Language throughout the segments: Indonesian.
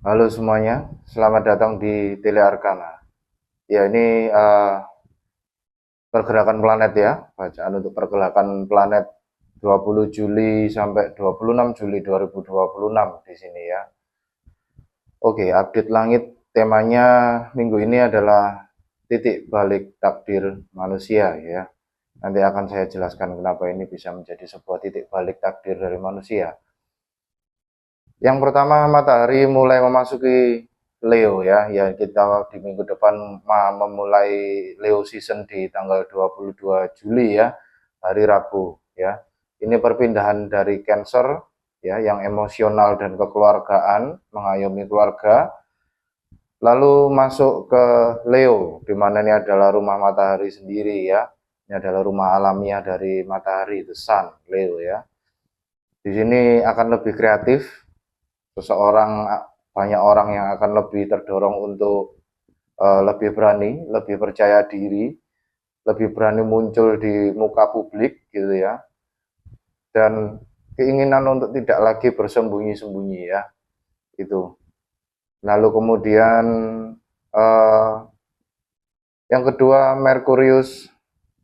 Halo semuanya, selamat datang di Tele Arkana. Ya, ini pergerakan planet ya, bacaan untuk pergerakan planet 20 Juli sampai 26 Juli 2026 di sini ya. Oke, update langit temanya minggu ini adalah titik balik takdir manusia ya. Nanti akan saya jelaskan kenapa ini bisa menjadi sebuah titik balik takdir dari manusia. Yang pertama, matahari mulai memasuki Leo ya. Ya, kita di minggu depan memulai Leo season di tanggal 22 Juli ya, hari Rabu ya. Ini perpindahan dari Cancer ya, yang emosional dan kekeluargaan, mengayomi keluarga, lalu masuk ke Leo, di mana ini adalah rumah matahari sendiri ya. Ini adalah rumah alamiah dari matahari, the sun, Leo ya. Di sini akan lebih kreatif, seseorang banyak orang yang akan lebih terdorong untuk lebih berani, lebih percaya diri, lebih berani muncul di muka publik gitu ya, dan keinginan untuk tidak lagi bersembunyi-sembunyi ya itu. Lalu kemudian eh, yang kedua, Merkurius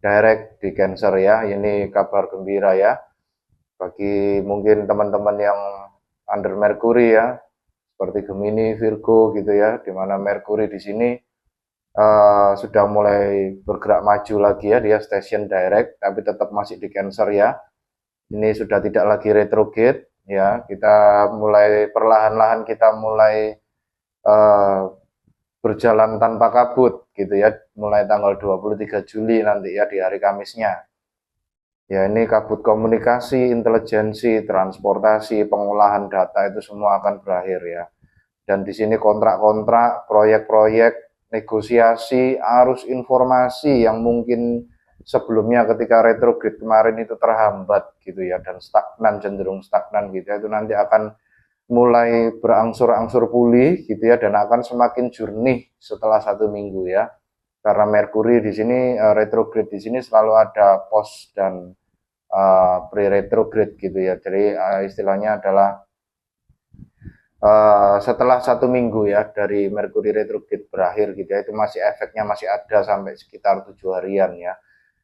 direct di Cancer ya, ini kabar gembira ya bagi mungkin teman-teman yang under Mercury ya, seperti Gemini, Virgo gitu ya, di mana Merkuri di sini sudah mulai bergerak maju lagi ya, dia station direct, tapi tetap masih di Cancer ya. Ini sudah tidak lagi retrograde ya, kita mulai perlahan-lahan kita mulai uh, berjalan tanpa kabut gitu ya, mulai tanggal 23 Juli nanti ya di hari Kamisnya. Ya ini kabut komunikasi, intelijensi, transportasi, pengolahan data itu semua akan berakhir ya. Dan di sini kontrak-kontrak, proyek-proyek, negosiasi, arus informasi yang mungkin sebelumnya ketika retrograde kemarin itu terhambat gitu ya dan stagnan, cenderung stagnan gitu ya, itu nanti akan mulai berangsur-angsur pulih gitu ya dan akan semakin jernih setelah 1 minggu ya. Karena Merkuri di sini retrograde di sini selalu ada post dan pre-retrograde gitu ya. Jadi istilahnya adalah setelah 1 minggu ya dari Merkuri retrograde berakhir gitu ya, itu masih efeknya masih ada sampai sekitar 7 harian ya.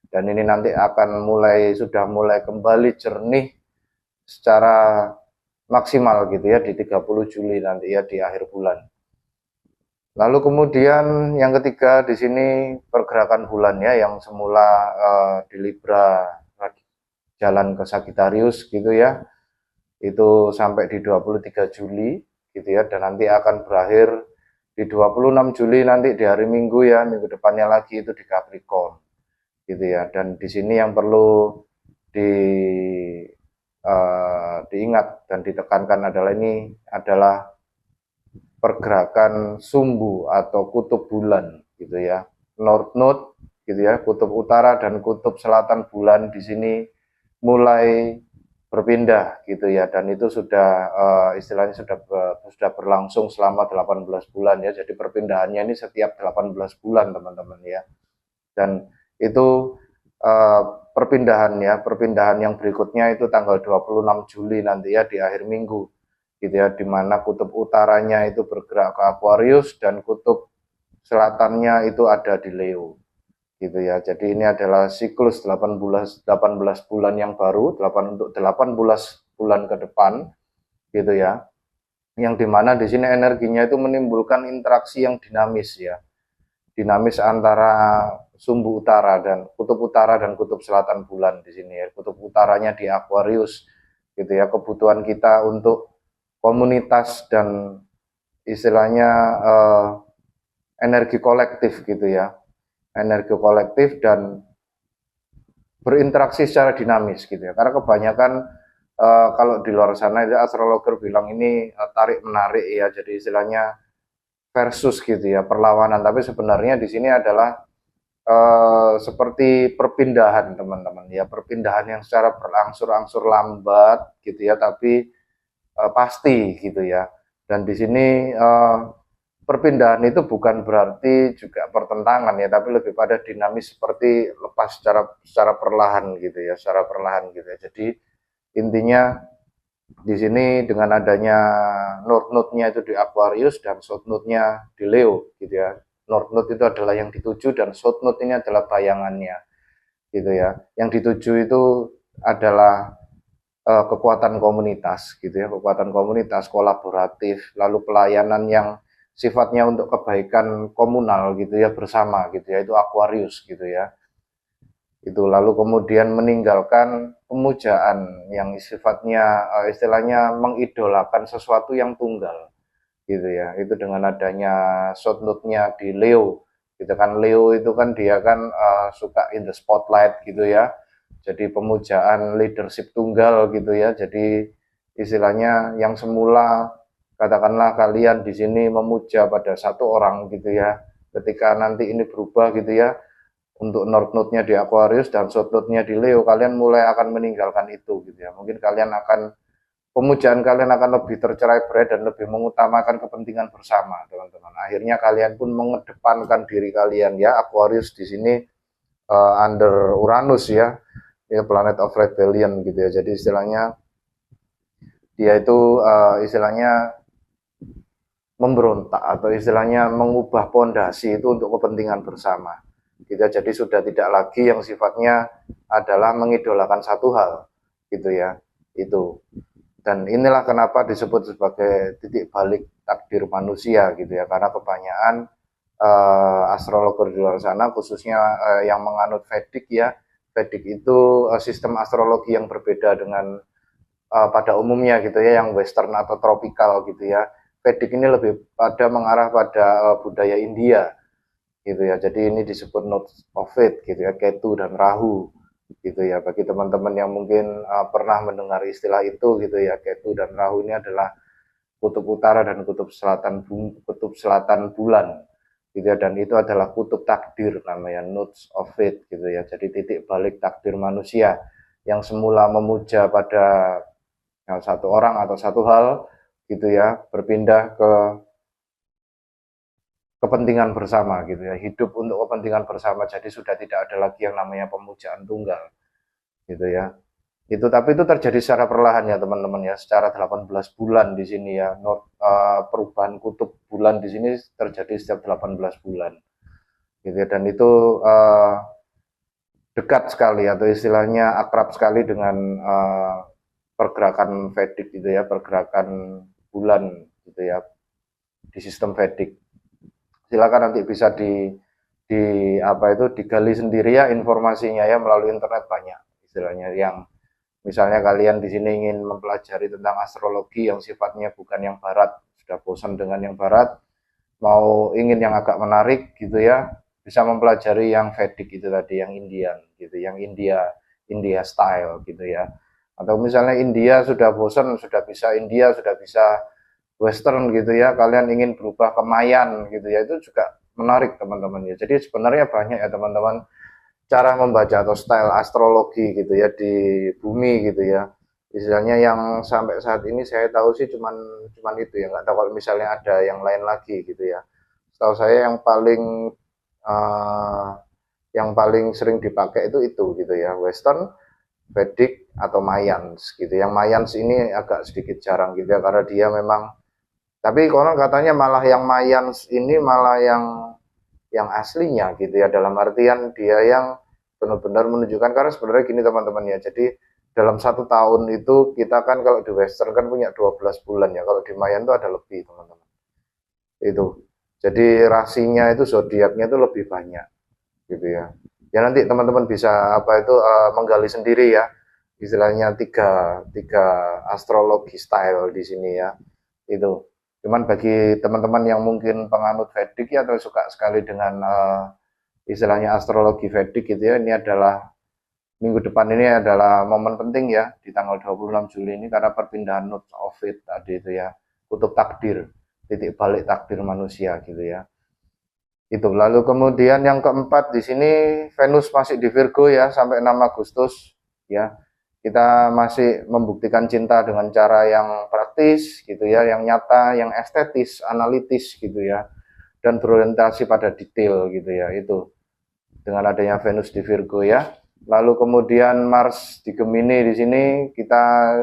Dan ini nanti akan sudah mulai kembali jernih secara maksimal gitu ya di 30 Juli nanti ya di akhir bulan. Lalu kemudian yang ketiga di sini pergerakan bulan ya, yang semula di Libra jalan ke Sagittarius gitu ya, itu sampai di 23 Juli gitu ya, dan nanti akan berakhir di 26 Juli nanti di hari Minggu ya, minggu depannya lagi itu di Capricorn gitu ya. Dan di sini yang perlu di diingat dan ditekankan adalah ini adalah pergerakan sumbu atau kutub bulan gitu ya. North Node gitu ya, kutub utara dan kutub selatan bulan di sini mulai berpindah gitu ya, dan itu sudah istilahnya sudah berlangsung selama 18 bulan ya. Jadi perpindahannya ini setiap 18 bulan teman-teman ya. Dan itu uh, perpindahan yang berikutnya itu tanggal 26 Juli nanti ya di akhir minggu gitu ya, di mana kutub utaranya itu bergerak ke Aquarius dan kutub selatannya itu ada di Leo gitu ya. Jadi ini adalah siklus 18 bulan yang baru, 18 bulan ke depan gitu ya. Yang dimana di sini energinya itu menimbulkan interaksi yang dinamis ya. Dinamis antara sumbu utara dan kutub selatan bulan di sini ya. Kutub utaranya di Aquarius gitu ya. Kebutuhan kita untuk komunitas dan istilahnya energi kolektif gitu ya. Energi kolektif dan berinteraksi secara dinamis gitu ya. Karena kebanyakan kalau di luar sana itu astrologer bilang ini tarik menarik ya, jadi istilahnya versus gitu ya, perlawanan. Tapi sebenarnya di sini adalah seperti perpindahan teman-teman ya, perpindahan yang secara berangsur-angsur lambat gitu ya, tapi pasti gitu ya. Dan di sini perpindahan itu bukan berarti juga pertentangan ya, tapi lebih pada dinamis seperti lepas secara perlahan gitu ya, secara perlahan gitu ya. Jadi intinya Di sini dengan adanya North Node-nya itu di Aquarius dan South Node-nya di Leo gitu ya. North Node itu adalah yang dituju dan South Node ini adalah bayangannya gitu ya. Yang dituju itu adalah kekuatan komunitas gitu ya, kekuatan komunitas kolaboratif, lalu pelayanan yang sifatnya untuk kebaikan komunal gitu ya, bersama gitu ya, itu Aquarius gitu ya. Itu lalu kemudian meninggalkan pemujaan yang sifatnya istilahnya mengidolakan sesuatu yang tunggal gitu ya. Itu dengan adanya short note-nya di Leo gitu kan. Leo itu kan dia kan suka in the spotlight gitu ya, jadi pemujaan leadership tunggal gitu ya. Jadi istilahnya yang semula katakanlah kalian di sini memuja pada satu orang gitu ya, ketika nanti ini berubah gitu ya, untuk North Node-nya di Aquarius dan South Node-nya di Leo, kalian mulai akan meninggalkan itu gitu ya. Mungkin kalian akan pemujaan kalian akan lebih tercerai-berai dan lebih mengutamakan kepentingan bersama, teman-teman. Akhirnya kalian pun mengedepankan diri kalian ya. Aquarius di sini under Uranus ya, planet of rebellion gitu ya. Jadi istilahnya dia itu istilahnya memberontak atau istilahnya mengubah pondasi itu untuk kepentingan bersama. Gitu. Jadi sudah tidak lagi yang sifatnya adalah mengidolakan satu hal gitu ya. Itu. Dan inilah kenapa disebut sebagai titik balik takdir manusia gitu ya, karena kebanyakan astrologer di luar sana khususnya yang menganut Vedic ya. Vedic itu sistem astrologi yang berbeda dengan pada umumnya gitu ya, yang western atau tropikal gitu ya. Vedic ini lebih pada mengarah pada budaya India gitu ya. Jadi ini disebut nodes of fate gitu ya, Ketu dan Rahu gitu ya. Bagi teman-teman yang mungkin pernah mendengar istilah itu gitu ya, Ketu dan Rahu ini adalah kutub utara dan kutub selatan bulan gitu ya, dan itu adalah kutub takdir namanya nodes of fate gitu ya. Jadi titik balik takdir manusia yang semula memuja pada satu orang atau satu hal gitu ya, berpindah ke kepentingan bersama gitu ya, hidup untuk kepentingan bersama. Jadi sudah tidak ada lagi yang namanya pemujaan tunggal gitu ya. Itu tapi itu terjadi secara perlahan ya teman-teman ya, secara 18 bulan di sini ya. Perubahan kutub bulan di sini terjadi setiap 18 bulan gitu ya, dan itu dekat sekali atau istilahnya akrab sekali dengan pergerakan Vedic gitu ya, pergerakan bulan gitu ya, di sistem Vedic. Silakan nanti bisa di apa itu digali sendiri ya informasinya ya, melalui internet banyak istilahnya. Yang misalnya kalian di sini ingin mempelajari tentang astrologi yang sifatnya bukan yang barat, sudah bosan dengan yang barat, mau ingin yang agak menarik gitu ya, bisa mempelajari yang Vedic itu tadi, yang Indian gitu, yang India style gitu ya. Atau misalnya India sudah bosan, sudah bisa India, sudah bisa Western gitu ya, kalian ingin berubah ke Mayan gitu ya, itu juga menarik teman-teman ya. Jadi sebenarnya banyak ya teman-teman cara membaca atau style astrologi gitu ya di bumi gitu ya. Istilahnya yang sampai saat ini saya tahu sih cuman itu ya, nggak tahu kalau misalnya ada yang lain lagi gitu ya. Setahu saya yang paling sering dipakai itu gitu ya, Western, Vedic atau Mayans gitu. Yang Mayans ini agak sedikit jarang gitu ya, karena dia memang, tapi konon katanya malah yang Mayans ini malah yang aslinya gitu ya, dalam artian dia yang benar-benar menunjukkan, karena sebenarnya gini teman-teman ya, jadi dalam satu tahun itu kita kan kalau di Western kan punya 12 bulan ya, kalau di Mayan itu ada lebih teman-teman itu. Jadi rasinya itu zodiaknya itu lebih banyak gitu ya. Ya nanti teman-teman bisa apa itu menggali sendiri ya, istilahnya tiga tiga astrologi style di sini ya itu. Cuman bagi teman-teman yang mungkin penganut Vedic ya, atau suka sekali dengan istilahnya astrologi Vedic gitu ya, ini adalah minggu depan, ini adalah momen penting ya di tanggal 26 Juli ini, karena perpindahan nodes of it tadi itu ya, kutub takdir, titik balik takdir manusia gitu ya. Itu lalu kemudian yang keempat di sini Venus masih di Virgo ya sampai 6 Agustus ya. Kita masih membuktikan cinta dengan cara yang praktis gitu ya, yang nyata, yang estetis, analitis gitu ya, dan berorientasi pada detail gitu ya. Itu dengan adanya Venus di Virgo ya. Lalu kemudian Mars di Gemini, di sini kita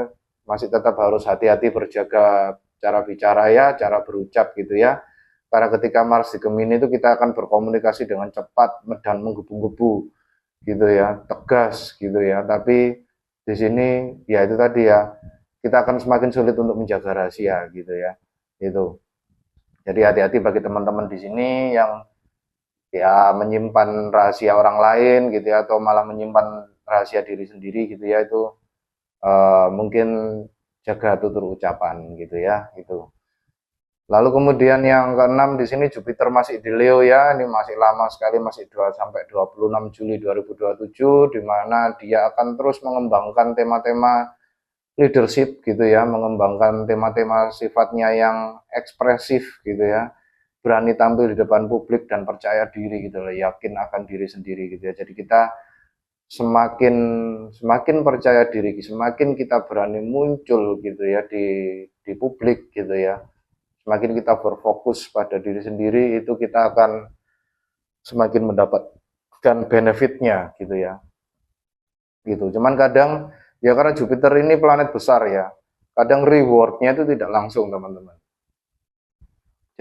masih tetap harus hati-hati berjaga cara bicara ya, cara berucap gitu ya. Karena ketika Mars di Gemini itu kita akan berkomunikasi dengan cepat dan menggebu-gebu gitu ya, tegas gitu ya. Tapi di sini ya itu tadi ya, kita akan semakin sulit untuk menjaga rahasia gitu ya. Itu. Jadi hati-hati bagi teman-teman di sini yang ya menyimpan rahasia orang lain gitu ya, atau malah menyimpan rahasia diri sendiri gitu ya, itu mungkin jaga tutur ucapan gitu ya, itu. Lalu kemudian yang keenam di sini Jupiter masih di Leo ya, ini masih lama sekali, masih 2 sampai 26 Juli 2027, di mana dia akan terus mengembangkan tema-tema leadership gitu ya, mengembangkan tema-tema sifatnya yang ekspresif gitu ya, berani tampil di depan publik dan percaya diri gitu loh, yakin akan diri sendiri gitu ya. Jadi kita semakin semakin percaya diri, semakin kita berani muncul gitu ya di publik gitu ya. Semakin kita berfokus pada diri sendiri, itu kita akan semakin mendapatkan benefitnya gitu ya. Gitu. Cuman kadang ya karena Jupiter ini planet besar ya, kadang rewardnya itu tidak langsung teman-teman.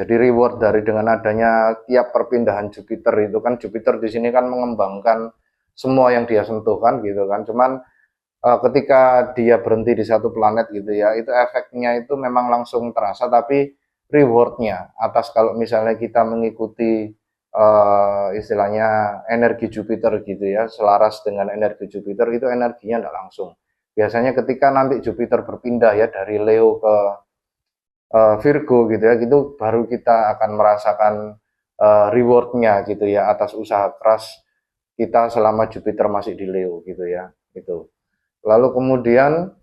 Jadi reward dari dengan adanya tiap perpindahan Jupiter itu kan, Jupiter di sini kan mengembangkan semua yang dia sentuh kan gitu kan. Cuman ketika dia berhenti di satu planet gitu ya, itu efeknya itu memang langsung terasa, tapi rewardnya atas kalau misalnya kita mengikuti istilahnya energi Jupiter gitu ya, selaras dengan energi Jupiter, itu energinya tidak langsung. Biasanya ketika nanti Jupiter berpindah ya dari Leo ke Virgo gitu ya, gitu baru kita akan merasakan rewardnya gitu ya atas usaha keras kita selama Jupiter masih di Leo gitu ya, gitu. Lalu kemudian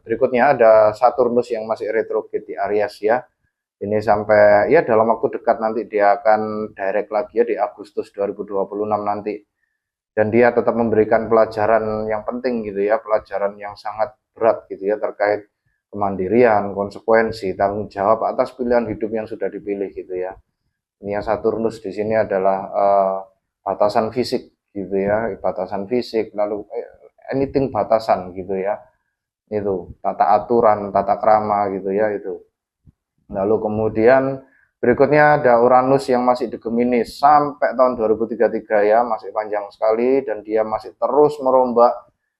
berikutnya ada Saturnus yang masih retrograde di Aries ya. Ini sampai ya dalam waktu dekat nanti dia akan direct lagi ya di Agustus 2026 nanti. Dan dia tetap memberikan pelajaran yang penting gitu ya, pelajaran yang sangat berat gitu ya terkait kemandirian, konsekuensi, tanggung jawab atas pilihan hidup yang sudah dipilih gitu ya. Ini ya Saturnus di sini adalah batasan fisik gitu ya, batasan fisik, lalu anything batasan gitu ya, itu tata aturan, tata krama gitu ya itu. Lalu kemudian berikutnya ada Uranus yang masih di Gemini sampai tahun 2033 ya, masih panjang sekali, dan dia masih terus merombak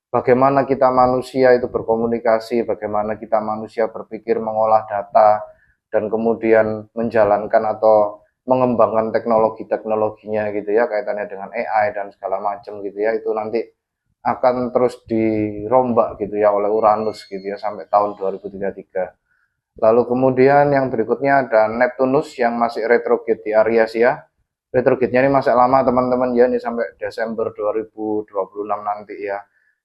bagaimana kita manusia itu berkomunikasi, bagaimana kita manusia berpikir, mengolah data, dan kemudian menjalankan atau mengembangkan teknologi-teknologinya gitu ya, kaitannya dengan AI dan segala macam gitu ya, itu nanti akan terus dirombak gitu ya oleh Uranus gitu ya sampai tahun 2033. Lalu kemudian yang berikutnya ada Neptunus yang masih retrograde di Aries ya. Retrograde-nya ini masih lama teman-teman ya, ini sampai Desember 2026 nanti ya.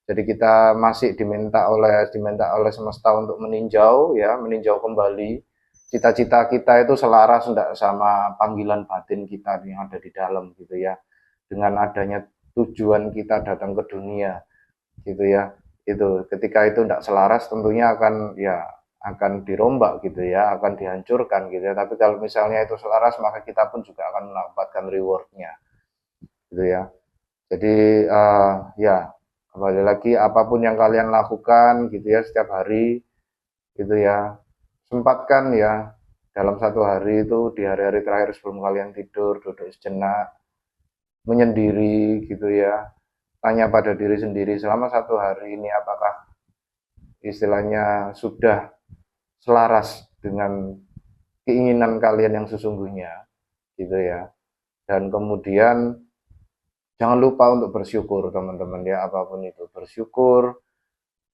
Jadi kita masih diminta oleh semesta untuk meninjau ya, meninjau kembali cita-cita kita itu selaras enggak sama panggilan batin kita yang ada di dalam gitu ya. Dengan adanya tujuan kita datang ke dunia gitu ya. Itu ketika itu enggak selaras tentunya akan ya akan dirombak gitu ya, akan dihancurkan gitu ya. Tapi kalau misalnya itu selaras, maka kita pun juga akan mendapatkan rewardnya gitu ya. Jadi ya kembali lagi, apapun yang kalian lakukan gitu ya setiap hari gitu ya, sempatkan ya dalam satu hari itu, di hari-hari terakhir sebelum kalian tidur, duduk sejenak, menyendiri gitu ya, tanya pada diri sendiri, selama satu hari ini apakah istilahnya sudah selaras dengan keinginan kalian yang sesungguhnya gitu ya. Dan kemudian jangan lupa untuk bersyukur teman-teman ya, apapun itu, bersyukur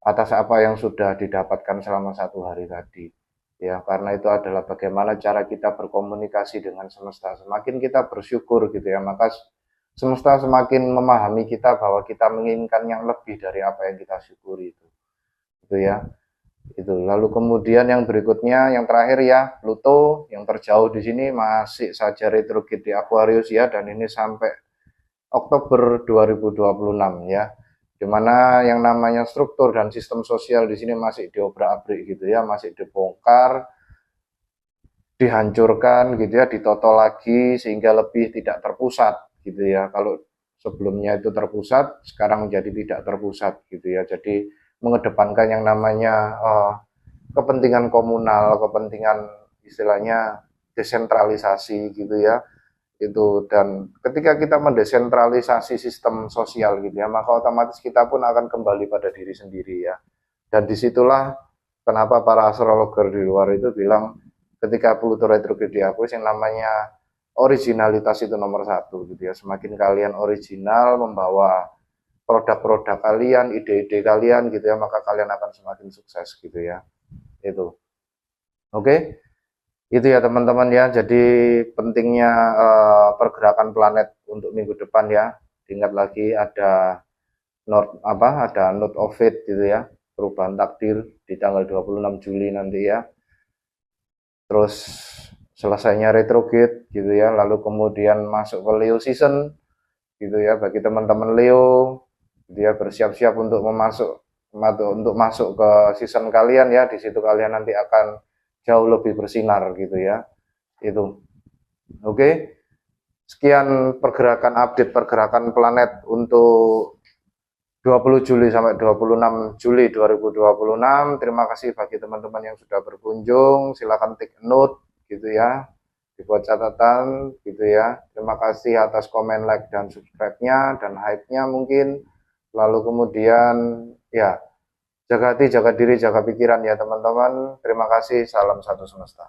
atas apa yang sudah didapatkan selama satu hari tadi ya, karena itu adalah bagaimana cara kita berkomunikasi dengan semesta. Semakin kita bersyukur gitu ya, maka semesta semakin memahami kita bahwa kita menginginkan yang lebih dari apa yang kita syukuri itu ya. Itu. Lalu kemudian yang berikutnya, yang terakhir ya, Pluto yang terjauh di sini masih saja retrograde di Aquarius ya, dan ini sampai Oktober 2026 ya. Dimana yang namanya struktur dan sistem sosial di sini masih diobrak-abrik gitu ya, masih dibongkar, dihancurkan gitu ya, ditoto lagi sehingga lebih tidak terpusat gitu ya. Kalau sebelumnya itu terpusat, sekarang menjadi tidak terpusat gitu ya. Jadi mengedepankan yang namanya kepentingan komunal, kepentingan istilahnya desentralisasi gitu ya. Itu, dan ketika kita mendesentralisasi sistem sosial gitu ya, maka otomatis kita pun akan kembali pada diri sendiri ya. Dan disitulah kenapa para astrologer di luar itu bilang ketika Pluto retrograde di Aquarius yang namanya originalitas itu nomor satu gitu ya. Semakin kalian original membawa produk-produk kalian, ide-ide kalian gitu ya, maka kalian akan semakin sukses gitu ya. Itu. Oke. Itu ya teman-teman ya. Jadi pentingnya pergerakan planet untuk minggu depan ya. Ingat lagi ada note of fate gitu ya. Perubahan takdir di tanggal 26 Juli nanti ya. Terus selesainya retrograde gitu ya, lalu kemudian masuk ke Leo season gitu ya. Bagi teman-teman Leo gitu ya, bersiap-siap untuk masuk ke season kalian ya. Di situ kalian nanti akan jauh lebih bersinar gitu ya. Itu. Oke. Sekian update pergerakan planet untuk 20 Juli sampai 26 Juli 2026. Terima kasih bagi teman-teman yang sudah berkunjung. Silakan take note gitu ya. Dibuat catatan gitu ya. Terima kasih atas komen, like, dan subscribe-nya dan hype-nya mungkin. Lalu kemudian ya, jaga hati, jaga diri, jaga pikiran ya teman-teman. Terima kasih. Salam satu semesta.